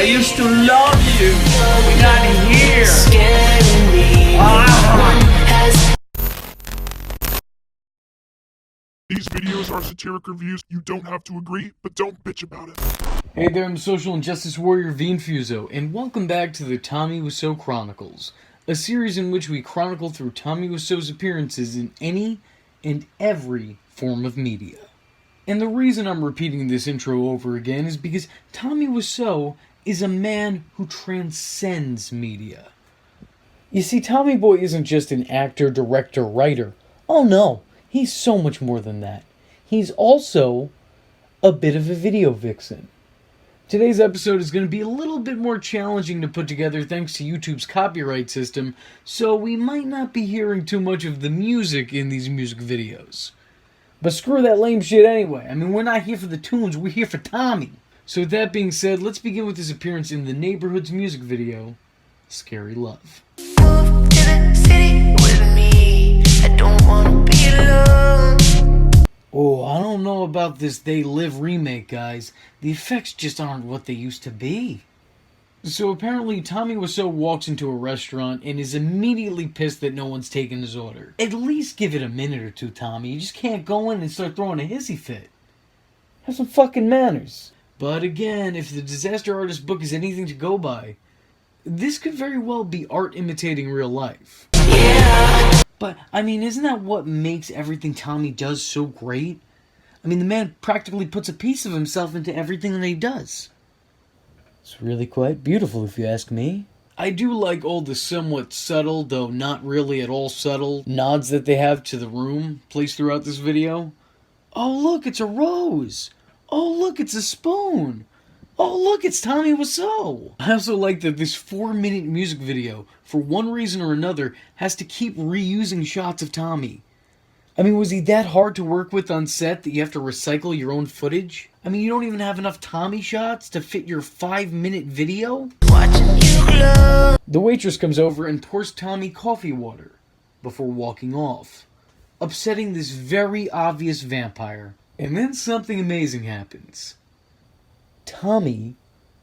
I used to love you, not here. These videos are satiric reviews. You don't have to agree, but don't bitch about it. Hey there, I'm the social injustice warrior Infuso, and welcome back to the Tommy Wiseau Chronicles, a series in which we chronicle through Tommy Wiseau's appearances in any and every form of media. And the reason I'm repeating this intro over again is because Tommy Wiseau is a man who transcends media. You see, Tommy Boy isn't just an actor, director, writer. Oh no, he's so much more than that. He's also a bit of a video vixen. Today's episode is going to be a little bit more challenging to put together thanks to YouTube's copyright system, so we might not be hearing too much of the music in these music videos. But screw that lame shit anyway. I mean, we're not here for the tunes, we're here for Tommy. So with that being said, let's begin with his appearance in the Neighborhood's music video, Scary Love. Move to the city with me. I don't wanna be alone. Oh, I don't know about this They Live remake, guys. The effects just aren't what they used to be. So apparently, Tommy Wiseau walks into a restaurant and is immediately pissed that no one's taken his order. At least give it a minute or two, Tommy. You just can't go in and start throwing a hissy fit. Have some fucking manners. But again, if the Disaster Artist book is anything to go by, this could very well be art imitating real life. Yeah. But, I mean, isn't that what makes everything Tommy does so great? I mean, the man practically puts a piece of himself into everything that he does. It's really quite beautiful, if you ask me. I do like all the somewhat subtle, though not really at all subtle, nods that they have to the room placed throughout this video. Oh, look, it's a rose! Oh, look, it's a spoon! Oh, look, it's Tommy Wiseau! I also like that this 4-minute music video, for one reason or another, has to keep reusing shots of Tommy. I mean, was he that hard to work with on set that you have to recycle your own footage? I mean, you don't even have enough Tommy shots to fit your 5-minute video? Watching you glow. The waitress comes over and pours Tommy coffee water before walking off, upsetting this very obvious vampire. And then something amazing happens. Tommy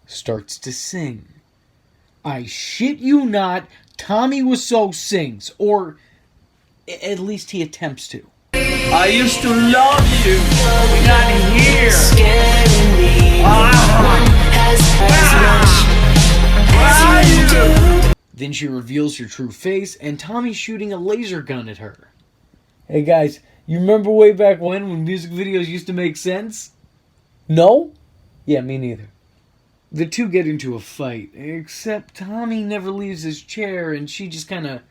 starts to sing. I shit you not, Tommy Wiseau sings, or at least he attempts to. I used to love you, not here. Scaring me. Where are you? Then she reveals her true face, and Tommy's shooting a laser gun at her. Hey guys, you remember way back when music videos used to make sense? No? Yeah, me neither. The two get into a fight, except Tommy never leaves his chair and she just kind of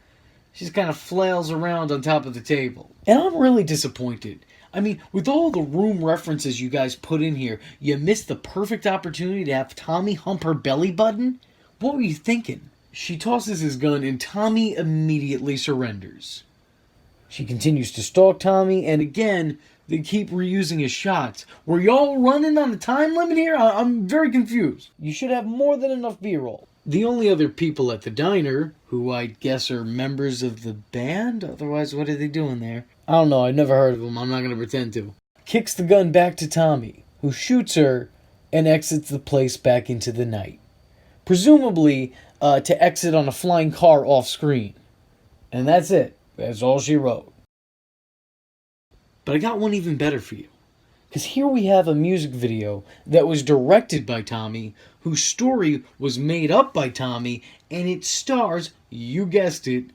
flails around on top of the table. And I'm really disappointed. I mean, with all the room references you guys put in here, you missed the perfect opportunity to have Tommy hump her belly button? What were you thinking? She tosses his gun and Tommy immediately surrenders. She continues to stalk Tommy, and again, they keep reusing his shots. Were y'all running on the time limit here? I'm very confused. You should have more than enough B-roll. The only other people at the diner, who I guess are members of the band? Otherwise, what are they doing there? I don't know, I've never heard of them. I'm not going to pretend to. Kicks the gun back to Tommy, who shoots her and exits the place back into the night. Presumably, to exit on a flying car off screen. And that's it. That's all she wrote. But I got one even better for you. Because here we have a music video that was directed by Tommy, whose story was made up by Tommy, and it stars, you guessed it,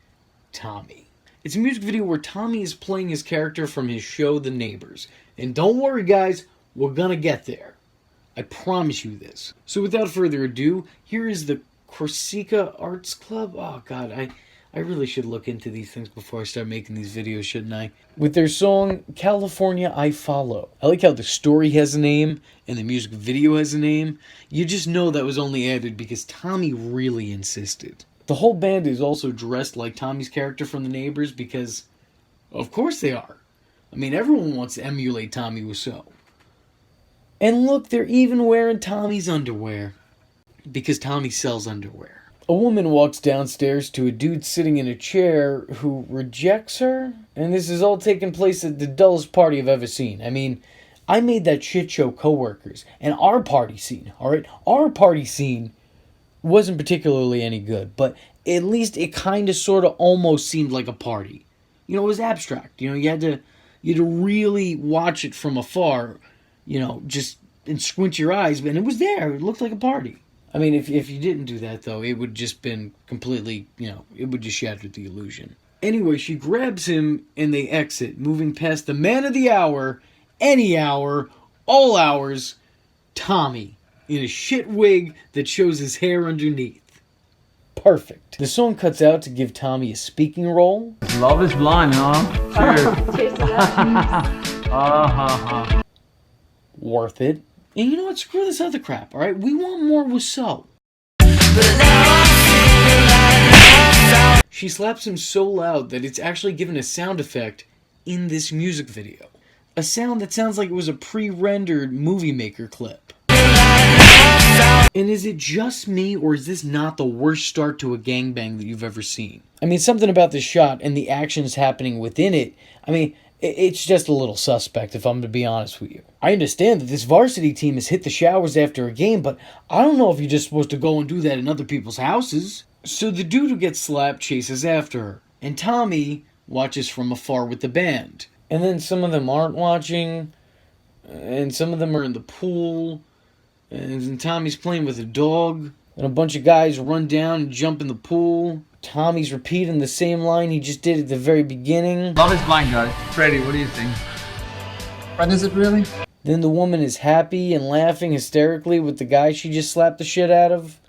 Tommy. It's a music video where Tommy is playing his character from his show, The Neighbors. And don't worry, guys, we're gonna get there. I promise you this. So without further ado, here is the Corsica Arts Club. Oh, God, I really should look into these things before I start making these videos, shouldn't I? With their song, California I Follow. I like how the story has a name and the music video has a name. You just know that was only added because Tommy really insisted. The whole band is also dressed like Tommy's character from The Neighbors because, of course they are. I mean, everyone wants to emulate Tommy Wiseau. And look, they're even wearing Tommy's underwear. Because Tommy sells underwear. A woman walks downstairs to a dude sitting in a chair who rejects her, and this is all taking place at the dullest party I've ever seen. I mean, I made that shit show Coworkers, and our party scene, alright? Our party scene wasn't particularly any good, but at least it kind of sort of almost seemed like a party. You know, it was abstract. You know, you had to really watch it from afar, you know, just and squint your eyes, and it was there. It looked like a party. I mean, if you didn't do that, though, it would just been completely, you know, it would just shatter the illusion. Anyway, she grabs him, and they exit, moving past the man of the hour, any hour, all hours, Tommy, in a shit wig that shows his hair underneath. Perfect. The song cuts out to give Tommy a speaking role. Love is blind, huh? Cheers. Worth it. And you know what? Screw this other crap, alright? We want more Wiseau. She slaps him so loud that it's actually given a sound effect in this music video. A sound that sounds like it was a pre-rendered Movie Maker clip. And is it just me, or is this not the worst start to a gangbang that you've ever seen? I mean, something about this shot and the actions happening within it, I mean, it's just a little suspect, if I'm to be honest with you. I understand that this varsity team has hit the showers after a game, but I don't know if you're just supposed to go and do that in other people's houses. So the dude who gets slapped chases after her, and Tommy watches from afar with the band. And then some of them aren't watching, and some of them are in the pool, and then Tommy's playing with a dog, and a bunch of guys run down and jump in the pool. Tommy's repeating the same line he just did at the very beginning. Love is blind, guys. Freddie, what do you think? When is it really? Then the woman is happy and laughing hysterically with the guy she just slapped the shit out of.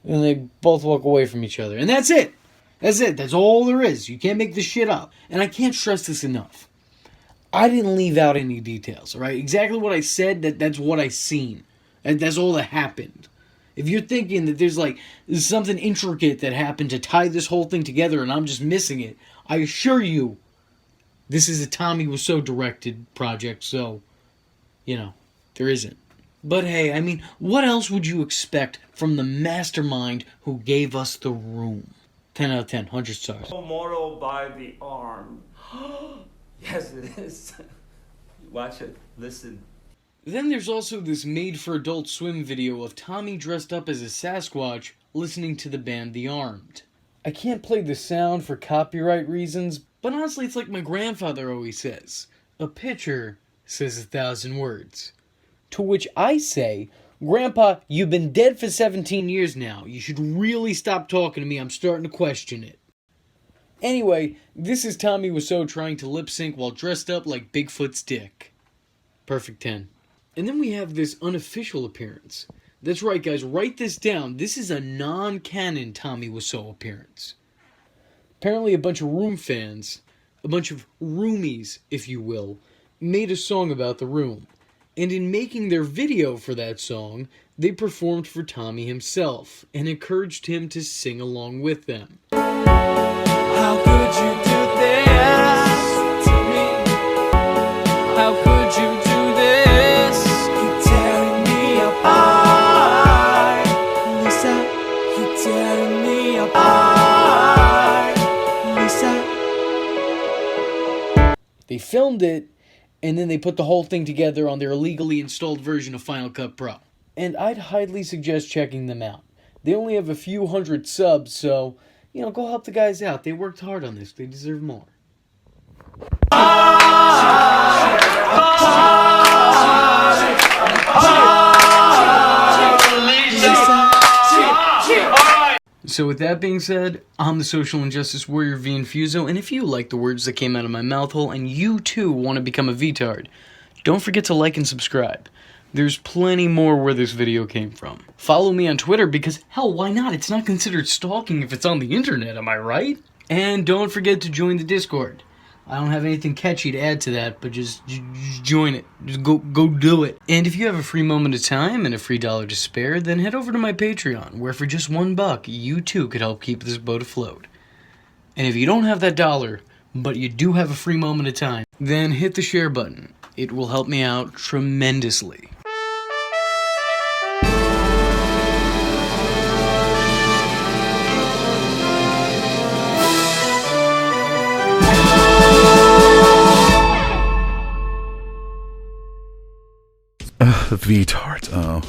And they both walk away from each other. And that's it. That's it. That's all there is. You can't make this shit up. And I can't stress this enough. I didn't leave out any details, all right? Exactly what I said, that's what I seen. That's all that happened. If you're thinking that there's something intricate that happened to tie this whole thing together and I'm just missing it, I assure you, this is a Tommy Wiseau directed project, so, you know, there isn't. But hey, I mean, what else would you expect from the mastermind who gave us The Room? 10 out of 10, 100 stars. Moral by the arm. Yes, it is. Watch it. Listen. Then there's also this made-for-adult swim video of Tommy dressed up as a Sasquatch listening to the band The Armed. I can't play the sound for copyright reasons, but honestly it's like my grandfather always says. A picture says 1,000 words. To which I say, Grandpa, you've been dead for 17 years now. You should really stop talking to me. I'm starting to question it. Anyway, this is Tommy Wiseau trying to lip sync while dressed up like Bigfoot's dick. Perfect 10. And then we have this unofficial appearance. That's right, guys. Write this down. This is a non-canon Tommy Wiseau appearance. Apparently a bunch of Room fans, a bunch of roomies, if you will, made a song about The Room. And in making their video for that song, they performed for Tommy himself and encouraged him to sing along with them. How could you do this to me? How could you do this? You're tearing me apart. Lisa, you're tearing me apart. Lisa. They filmed it, and then they put the whole thing together on their illegally installed version of Final Cut Pro. And I'd highly suggest checking them out. They only have a few hundred subs, so, you know, go help the guys out. They worked hard on this. They deserve more. So with that being said, I'm the Social Injustice Warrior V Infuso, and if you like the words that came out of my mouth hole and you too want to become a VTard, don't forget to like and subscribe. There's plenty more where this video came from. Follow me on Twitter because, hell, why not? It's not considered stalking if it's on the internet, am I right? And don't forget to join the Discord. I don't have anything catchy to add to that, but just join it. Just go do it. And if you have a free moment of time and a free $1 to spare, then head over to my Patreon, where for just $1, you too could help keep this boat afloat. And if you don't have that $1, but you do have a free moment of time, then hit the share button. It will help me out tremendously. The V-tart. Oh.